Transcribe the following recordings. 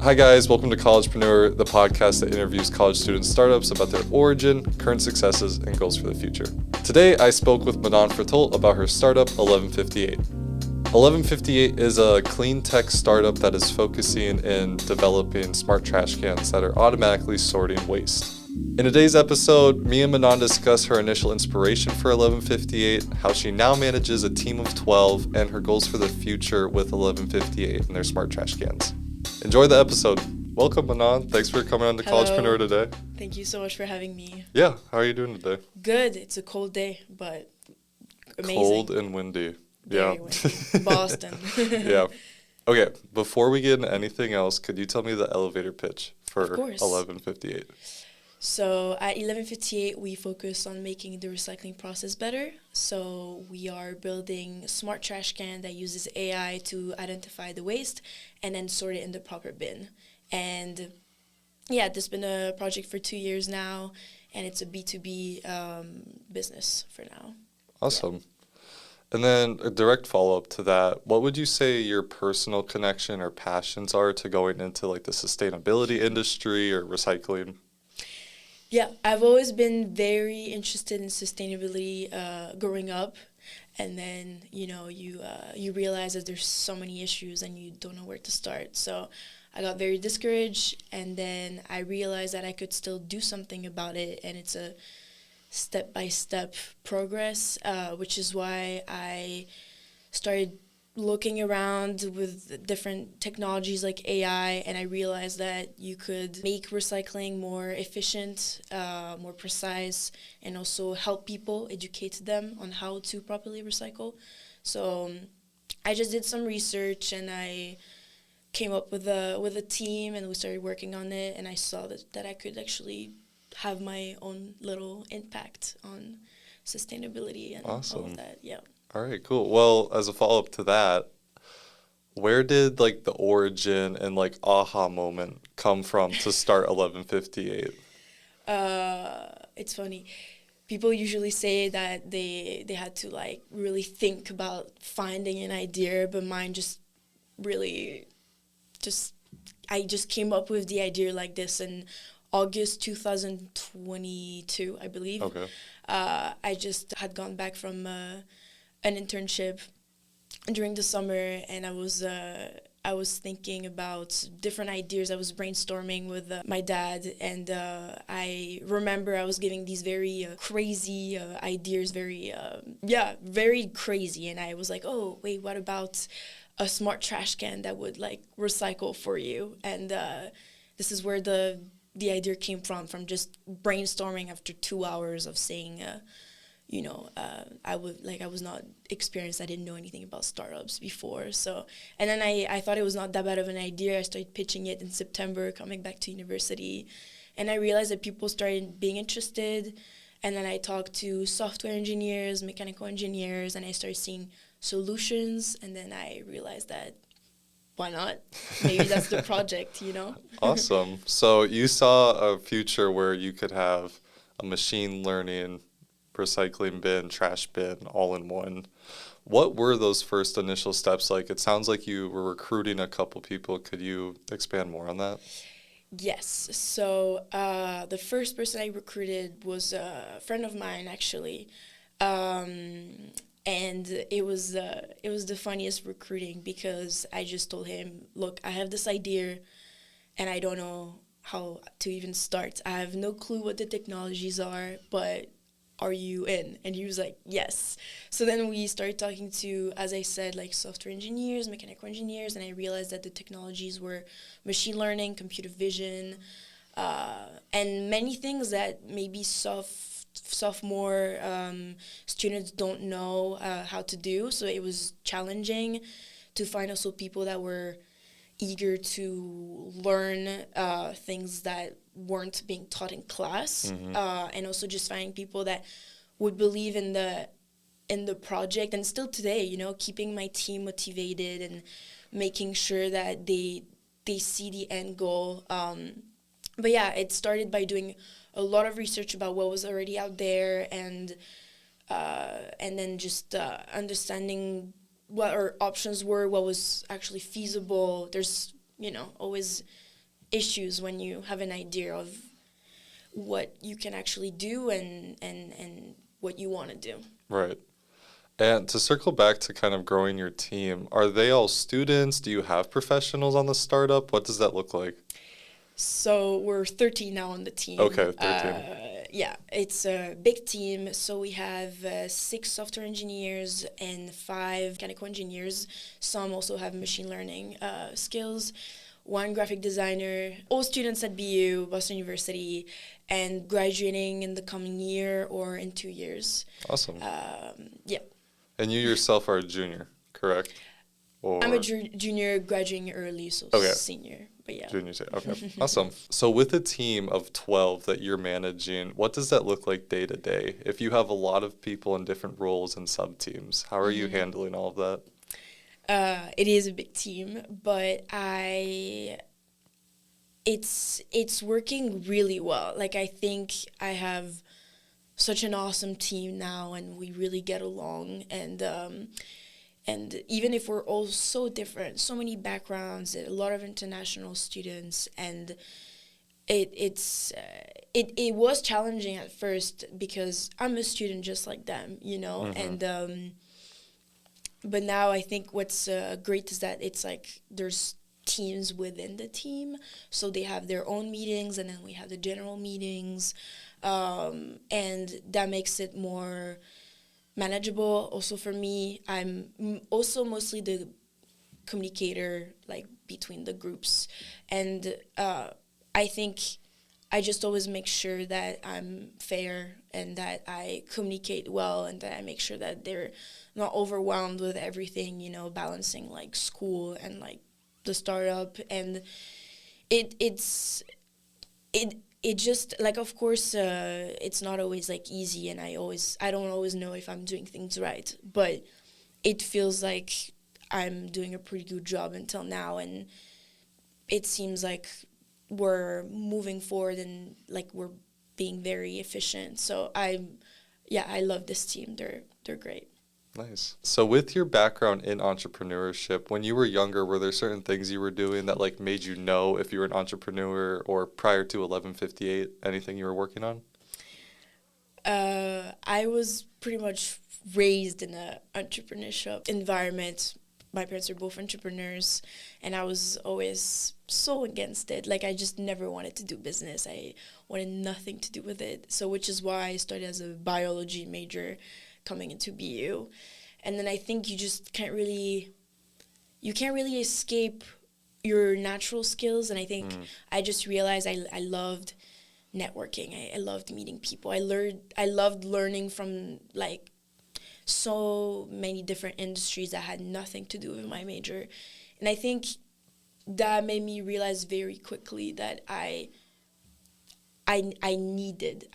Hi guys, welcome to Collegepreneur, the podcast that interviews college student startups about their origin, current successes, and goals for the future. Today I spoke with Manon Fretault about her startup 1158. 1158 is a clean tech startup that is focusing in developing smart trash cans that are automatically sorting waste. In today's episode, me and Manon discuss her initial inspiration for 1158, how she now manages a team of 12, and her goals for the future with 1158 and their smart trash cans. Enjoy the episode. Welcome, Manon. Thanks for coming on to Collegepreneur today. Thank you so much for having me. Yeah, how are you doing today? Good. It's a cold day, but amazing. Cold and windy. Very windy. Boston. Yeah. Okay, before we get into anything else, could you tell me the elevator pitch for Of course. 1158? So at 1158, we focus on making the recycling process better. So we are building a smart trash can that uses AI to identify the waste and then sort it in the proper bin. And yeah, this has been a project for 2 years now, and it's a B2B business for now. Awesome. Yeah. And then a direct follow-up to that, what would you say your personal connection or passions are to going into like the sustainability industry or recycling? Yeah, I've always been very interested in sustainability growing up, and then you realize that there's so many issues and you don't know where to start. So I got very discouraged, and then I realized that I could still do something about it, and it's a step-by-step progress, which is why I started looking around with different technologies like AI, and I realized that you could make recycling more efficient, more precise, and also help people, educate them on how to properly recycle. So I just did some research, and I came up with a team, and we started working on it, and I saw that I could actually have my own little impact on sustainability and Awesome. all of that. Yeah. All right, cool. Well, as a follow-up to that, where did like the origin and like aha moment come from to start 1158? It's funny. People usually say that they had to like really think about finding an idea, but mine I just came up with the idea like this in August 2022, I believe. Okay. I just had gone back from an internship during the summer, and I was thinking about different ideas. I was brainstorming with my dad, and I remember I was giving these very crazy ideas, very crazy, and I was like, oh wait, what about a smart trash can that would like recycle for you? And this is where the idea came from just brainstorming after 2 hours of saying I was not experienced. I didn't know anything about startups before. So, and then I thought it was not that bad of an idea. I started pitching it in September, coming back to university, and I realized that people started being interested. And then I talked to software engineers, mechanical engineers, and I started seeing solutions. And then I realized that why not? Maybe that's the project, Awesome. So you saw a future where you could have a machine learning recycling bin, trash bin, all in one. What were those first initial steps like? It sounds like you were recruiting a couple people. Could you expand more on that? Yes. So the first person I recruited was a friend of mine, actually. And it was the funniest recruiting because I just told him, look, I have this idea and I don't know how to even start. I have no clue what the technologies are, but are you in? And he was like, yes. So then we started talking to, as I said, like software engineers, mechanical engineers, and I realized that the technologies were machine learning, computer vision, and many things that maybe sophomore students don't know how to do. So it was challenging to find also people that were eager to learn things that weren't being taught in class, and also just finding people that would believe in the project. And still today, keeping my team motivated and making sure that they see the end goal. But yeah, it started by doing a lot of research about what was already out there, and then just understanding what our options were, what was actually feasible. There's always issues when you have an idea of what you can actually do and what you want to do. Right. And to circle back to kind of growing your team, are they all students? Do you have professionals on the startup? What does that look like? So we're 13 now on the team. Okay, 13. Yeah, it's a big team. So we have 6 software engineers and 5 mechanical engineers. Some also have machine learning skills. 1 graphic designer. All students at BU, Boston University, and graduating in the coming year or in 2 years. Awesome. Yeah. And you yourself are a junior, correct? Or I'm a junior graduating early, so Okay. senior. But yeah. Junior, okay, awesome. So with a team of 12 that you're managing, what does that look like day to day? If you have a lot of people in different roles and sub-teams, how are you handling all of that? It is a big team, but it's working really well. Like, I think I have such an awesome team now, and we really get along. And even if we're all so different, so many backgrounds, a lot of international students, and it was challenging at first because I'm a student just like them, you know, and but now I think what's great is that it's like there's teams within the team, so they have their own meetings, and then we have the general meetings, and that makes it more manageable. Also for me, I'm also mostly the communicator, like, between the groups, and I think I just always make sure that I'm fair and that I communicate well and that I make sure that they're not overwhelmed with everything, you know, balancing like school and like the startup. And it just, like, of course, it's not always like easy, and I don't always know if I'm doing things right, but it feels like I'm doing a pretty good job until now, and it seems like we're moving forward and like we're being very efficient. So I love this team. They're great. Nice. So with your background in entrepreneurship, when you were younger, were there certain things you were doing that like made you know if you were an entrepreneur, or prior to 1158, anything you were working on? I was pretty much raised in an entrepreneurship environment. My parents are both entrepreneurs, and I was always so against it. Like, I just never wanted to do business. I wanted nothing to do with it. So, which is why I started as a biology major coming into BU. And then I think you can't really escape your natural skills. And I think I just realized I loved networking. I loved meeting people. I loved learning from, like, so many different industries that had nothing to do with my major. And I think that made me realize very quickly that I needed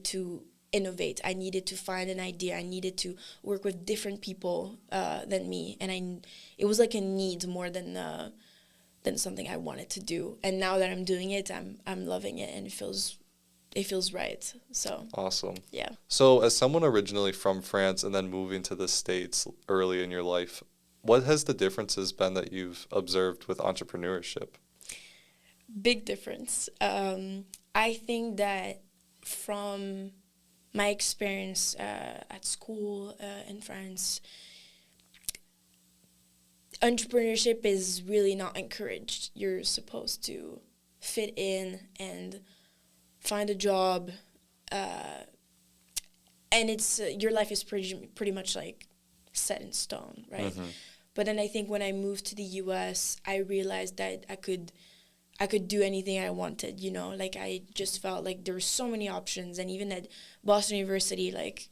to innovate. I needed to find an idea. I needed to work with different people than me. And it was like a need more than something I wanted to do. And now that I'm doing it, I'm loving it, and it feels right. So Awesome. yeah. So as someone originally from France and then moving to the States early in your life, what has the differences been that you've observed with entrepreneurship? Big difference. I think that from my experience at school in France, entrepreneurship is really not encouraged. You're supposed to fit in and find a job, and it's your life is pretty much like set in stone, right? But then I think when I moved to the U.S., I realized that I could do anything I wanted, you know? Like, I just felt like there were so many options. And even at Boston University, like,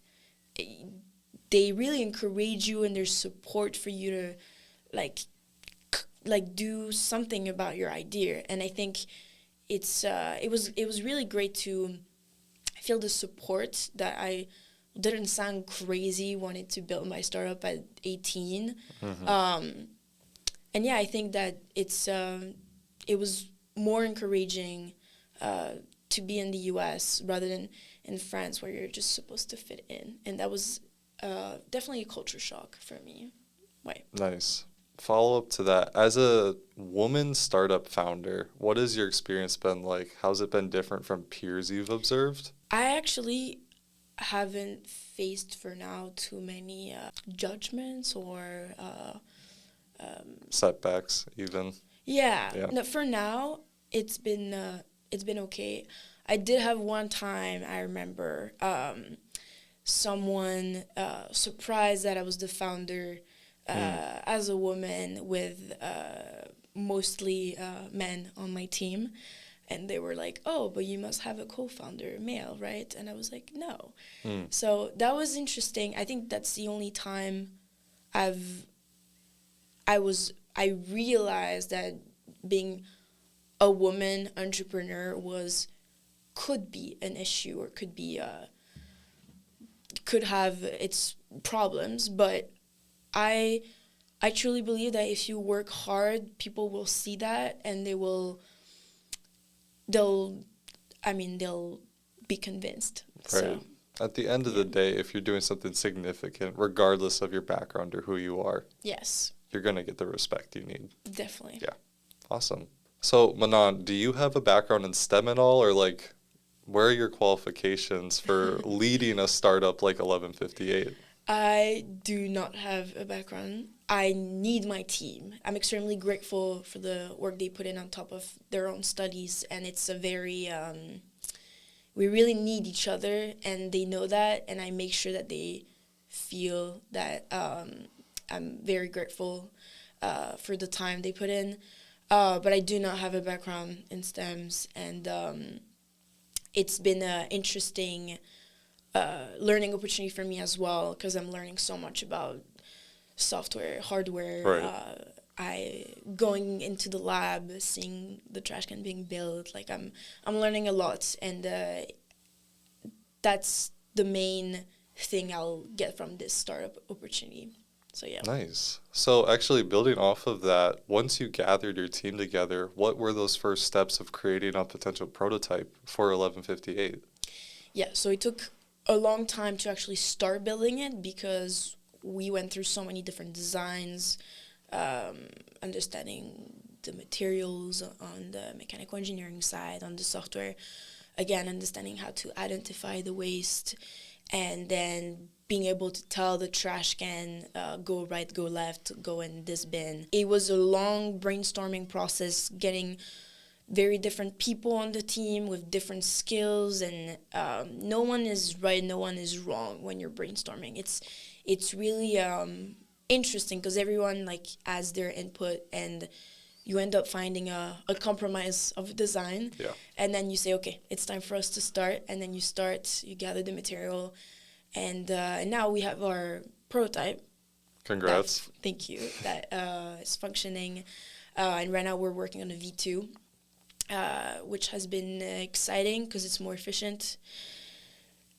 they really encourage you, and there's support for you to, like do something about your idea. And I think it was really great to feel the support that I didn't sound crazy wanting to build my startup at 18. And yeah, I think that it was more encouraging to be in the U.S. rather than in France, where you're just supposed to fit in. And that was definitely a culture shock for me. Right. Nice. follow-up to that, as a woman startup founder, what has your experience been like? How's it been different from peers you've observed? I actually haven't faced for now too many judgments or Setbacks, even. yeah. Yeah. No, for now it's been okay. I did have one time I remember someone surprised that I was the founder as a woman with mostly men on my team. And they were like, oh, but you must have a co-founder, male, right? And I was like, no. So that was interesting. I think that's the only time I realized that being a woman entrepreneur could be an issue or could have its problems, but I truly believe that if you work hard, people will see that and they'll be convinced. Right. So At the end of the day, if you're doing something significant, regardless of your background or who you are, yes, you're going to get the respect you need. definitely. Yeah. Awesome. So, Manon, do you have a background in STEM at all, or like, where are your qualifications for leading a startup like 1158? I do not have a background. I need my team. I'm extremely grateful for the work they put in on top of their own studies, and it's a very we really need each other, and they know that, and I make sure that they feel that I'm very grateful for the time they put in. But I do not have a background in STEMs, and it's been an interesting learning opportunity for me as well, because I'm learning so much about software, hardware. Right. I going into the lab, seeing the trash can being built. Like I'm learning a lot, and that's the main thing I'll get from this startup opportunity. So yeah. Nice. So, actually, building off of that, once you gathered your team together, what were those first steps of creating a potential prototype for 1158? Yeah, so it took a long time to actually start building it because we went through so many different designs, understanding the materials on the mechanical engineering side, on the software, again, understanding how to identify the waste, and then being able to tell the trash can, go right, go left, go in this bin. It was a long brainstorming process, getting very different people on the team with different skills, and no one is right, no one is wrong when you're brainstorming. It's really interesting because everyone like has their input, and you end up finding a compromise of design. Yeah. And then you say, okay, it's time for us to start, and then you gather the material, and now we have our prototype. Congrats. Thank you. That is functioning, and right now we're working on a V2. Which has been exciting because it's more efficient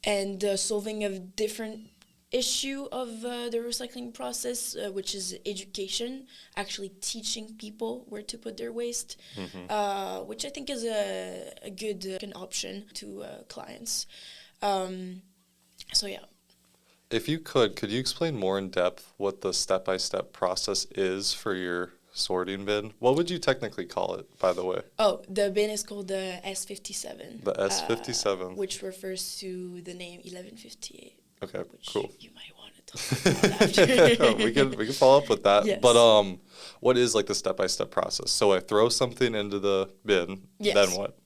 and solving a different issue of the recycling process, which is education, actually teaching people where to put their waste, which I think is a good an option to clients. So yeah. If you could you explain more in depth what the step-by-step process is for your sorting bin? What would you technically call it, by the way? Oh, the bin is called the S57. The S57. Which refers to the name 1158. Okay, Which cool. you might want to talk about after. we can follow up with that. Yes. But what is like the step-by-step process? So I throw something into the bin, Yes. then what?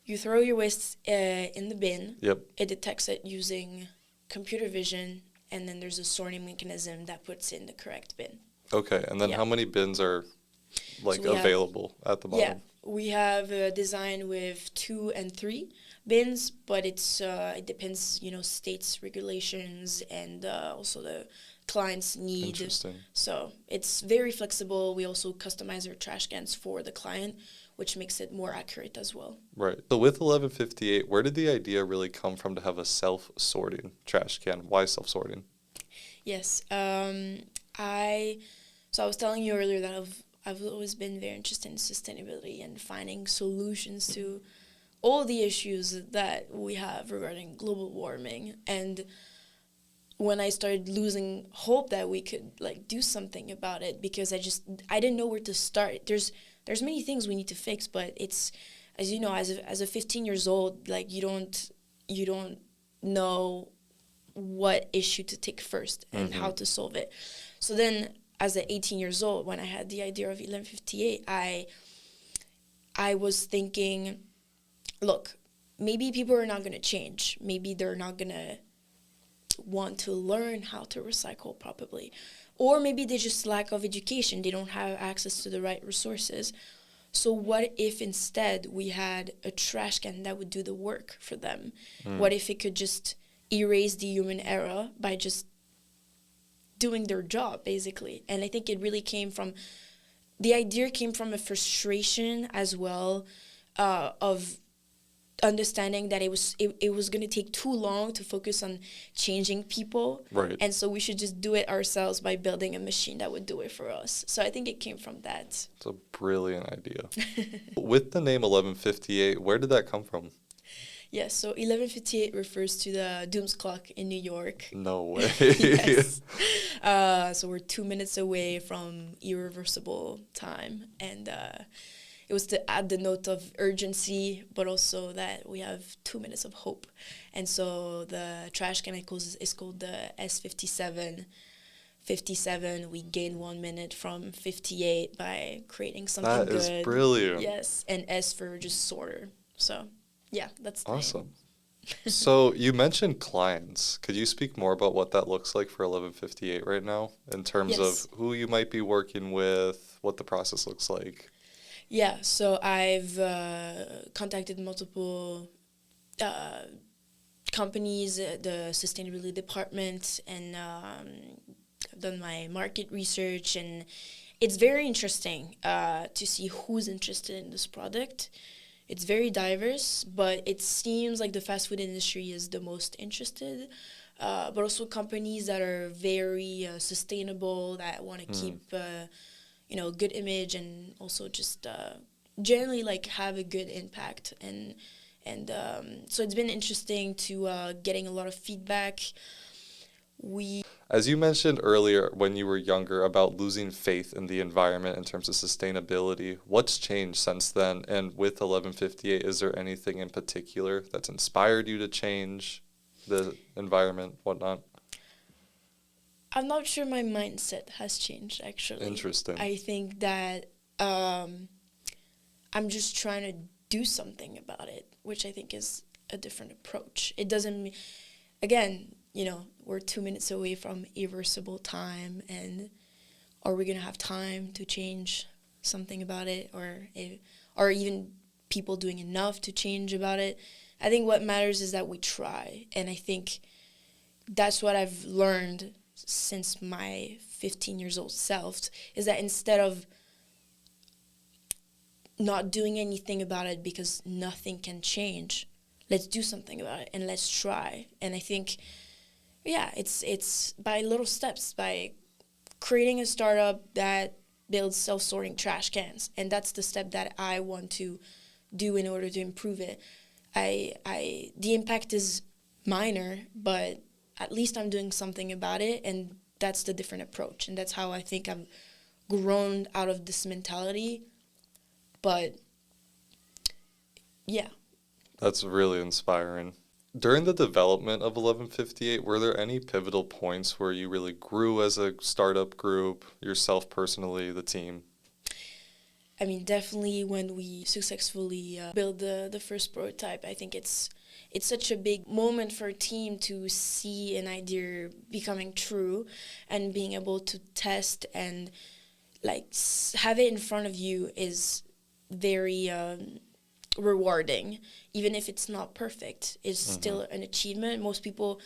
You throw your waste in the bin. Yep. It detects it using computer vision, and then there's a sorting mechanism that puts in the correct bin. Okay, and then how many bins are like So available at the bottom? Yeah, we have a design with 2 and 3 bins, but it depends, states regulations and also the client's need. Interesting. So it's very flexible. We also customize our trash cans for the client, which makes it more accurate as well. Right. So with 1158, where did the idea really come from to have a self-sorting trash can? Why self-sorting? Yes. So I was telling you earlier that I've always been very interested in sustainability and finding solutions to all the issues that we have regarding global warming. And when I started losing hope that we could like do something about it, because I didn't know where to start. There's many things we need to fix, but it's, as you know, as a 15 years old, like you don't know what issue to take first and how to solve it. So then as a 18 years old, when I had the idea of 1158, I was thinking, look, maybe people are not going to change. Maybe they're not going to want to learn how to recycle properly. Or maybe they just lack of education. They don't have access to the right resources. So what if instead we had a trash can that would do the work for them? What if it could just erase the human error by just doing their job, basically? And I think it really the idea came from a frustration as well, of understanding that it was going to take too long to focus on changing people. Right. And so we should just do it ourselves by building a machine that would do it for us. So I think it came from that. It's a brilliant idea. With the name 1158, where did that come from? Yes, so 1158 refers to the Dooms clock in New York. No way. Yes. So we're 2 minutes away from irreversible time. And it was to add the note of urgency, but also that we have 2 minutes of hope. And so the trash can is called the S57. 57, we gain 1 minute from 58 by creating something good. That is brilliant. Yes, and S for just sorter. So, yeah, that's awesome. So you mentioned clients. Could you speak more about what that looks like for 1158 right now in terms of who you might be working with, what the process looks like? Yeah, so I've contacted multiple companies, the sustainability department, and I've done my market research, and it's very interesting to see who's interested in this product. It's very diverse, but it seems like the fast food industry is the most interested, but also companies that are very sustainable, that want to keep good image, and also just generally like have a good impact. And so it's been interesting to getting a lot of feedback. As you mentioned earlier when you were younger about losing faith in the environment in terms of sustainability, what's changed since then? And with 1158, is there anything in particular that's inspired you to change the environment, whatnot? I'm not sure my mindset has changed, actually. Interesting. I think that I'm just trying to do something about it, which I think is a different approach. It doesn't, again, we're 2 minutes away from irreversible time, and are we going to have time to change something about it, or even people doing enough to change about it? I think what matters is that we try, and I think that's what I've learned since my 15 years old self, is that instead of not doing anything about it because nothing can change, let's do something about it and let's try. And I think, it's by little steps, by creating a startup that builds self-sorting trash cans, and that's the step that I want to do in order to improve it. The impact is minor, but at least I'm doing something about it, and that's the different approach, and that's how I think I've grown out of this mentality. But yeah, that's really inspiring. During the development of 1158, were there any pivotal points where you really grew as a startup group, yourself personally, the team? I mean, definitely when we successfully build the first prototype. I think it's such a big moment for a team to see an idea becoming true and being able to test and have it in front of you is very rewarding. Even if it's not perfect, it's still an achievement. Most people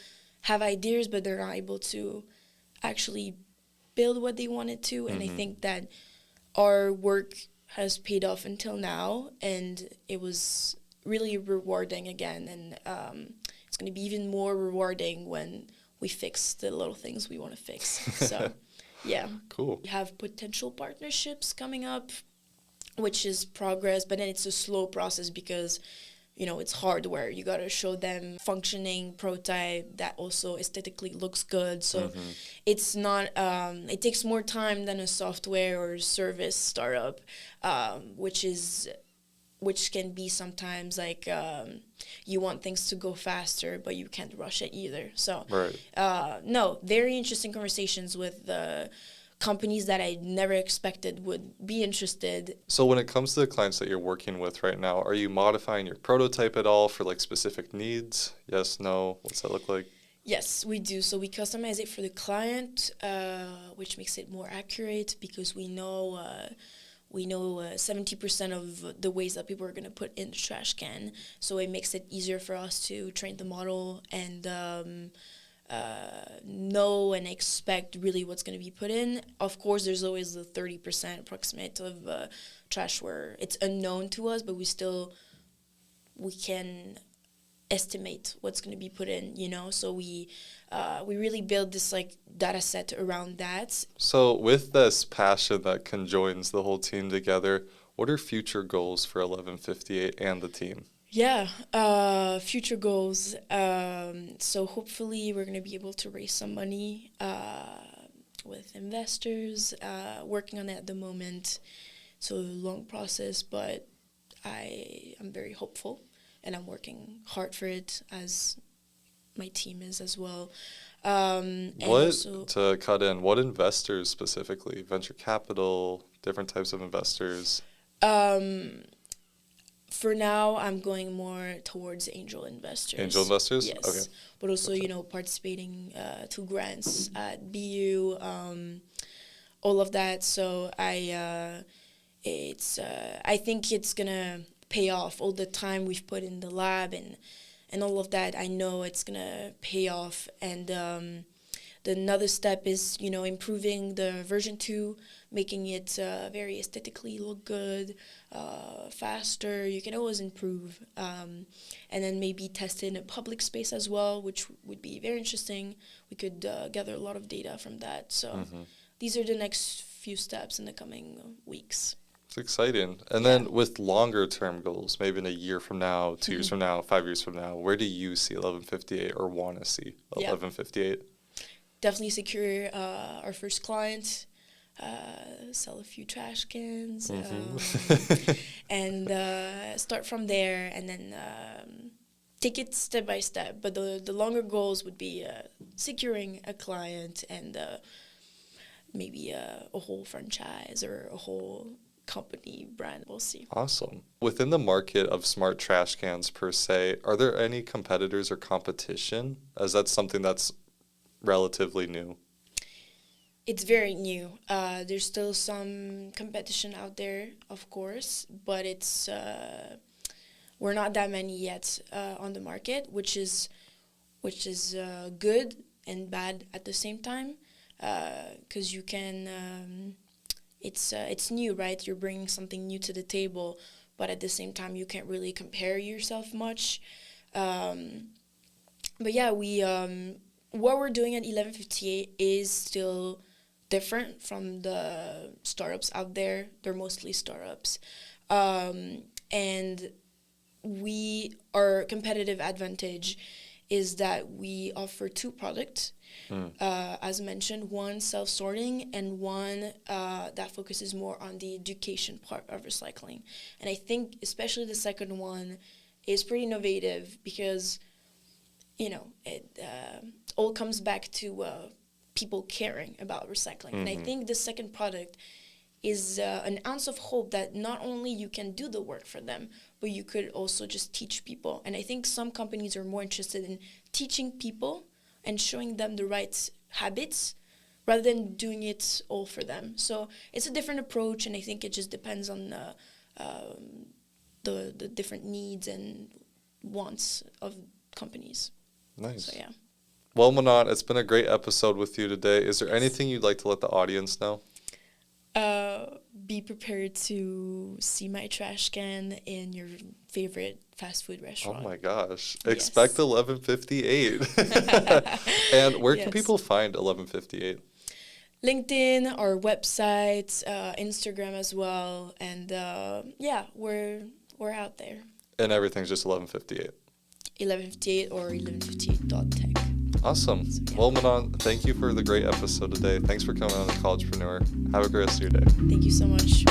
have ideas, but they're not able to actually build what they wanted to. And I think that our work has paid off until now, and it was really rewarding again. And it's going to be even more rewarding when we fix the little things we want to fix. So, yeah. Cool. We have potential partnerships coming up, which is progress, but then it's a slow process because it's hardware. You got to show them functioning prototype that also aesthetically looks good. So it's not, it takes more time than a software or service startup, which can be sometimes like you want things to go faster, but you can't rush it either. So, no, very interesting conversations with companies that I never expected would be interested. So when it comes to the clients that you're working with right now, are you modifying your prototype at all for like specific needs? Yes, no? What's that look like? Yes, we do. So we customize it for the client, which makes it more accurate because we know 70% of the ways that people are going to put in the trash can. So it makes it easier for us to train the model and know and expect really what's going to be put in. Of course, there's always the 30% approximate of trash where it's unknown to us, but we can estimate what's going to be put in, so we really build this like data set around that. So with this passion that conjoins the whole team together, what are future goals for 1158 and the team? Future goals. So hopefully we're going to be able to raise some money with investors, working on it at the moment. So a long process, but I'm very hopeful and I'm working hard for it as my team is as well. To cut in, what investors specifically? Venture capital, different types of investors? For now, I'm going more towards angel investors. Angel investors? Yes. Okay. But also, participating to grants at BU, all of that. So I think it's going to pay off. All the time we've put in the lab and all of that, I know it's going to pay off. And another step is, improving the version 2, making it very aesthetically look good, faster. You can always improve. And then maybe test it in a public space as well, which would be very interesting. We could gather a lot of data from that. So these are the next few steps in the coming weeks. It's exciting. And then with longer term goals, maybe in a year from now, 2 years from now, 5 years from now, where do you see 1158 or want to see 1158? Definitely secure our first client, sell a few trash cans, and start from there, and then take it step by step. But the longer goals would be securing a client and maybe a whole franchise or a whole company brand. We'll see. Awesome. Within the market of smart trash cans per se, are there any competitors or competition, as that's something that's relatively new? It's very new. There's still some competition out there, of course, but it's we're not that many yet on the market, which is good and bad at the same time, because you can. It's new, right? You're bringing something new to the table, but at the same time, you can't really compare yourself much. But yeah, what we're doing at 1158 is still different from the startups out there. They're mostly startups. And our competitive advantage is that we offer 2 products. As mentioned, one self-sorting and one that focuses more on the education part of recycling. And I think especially the second one is pretty innovative because, it all comes back to people caring about recycling. And I think the second product is an ounce of hope that not only you can do the work for them, but you could also just teach people. And I think some companies are more interested in teaching people and showing them the right habits rather than doing it all for them. So it's a different approach, and I think it just depends on the different needs and wants of companies. Nice. So, yeah. Well, Manon, it's been a great episode with you today. Is there anything you'd like to let the audience know? Be prepared to see my trash can in your favorite fast food restaurant. Oh my gosh. Yes. Expect 1158. And where can people find 1158? LinkedIn, our website, Instagram as well. And we're out there. And everything's just 1158. 1158 or 1158.tech. Awesome. So, yeah. Well, Manon, thank you for the great episode today. Thanks for coming on the Collegepreneur. Have a great rest of your day. Thank you so much.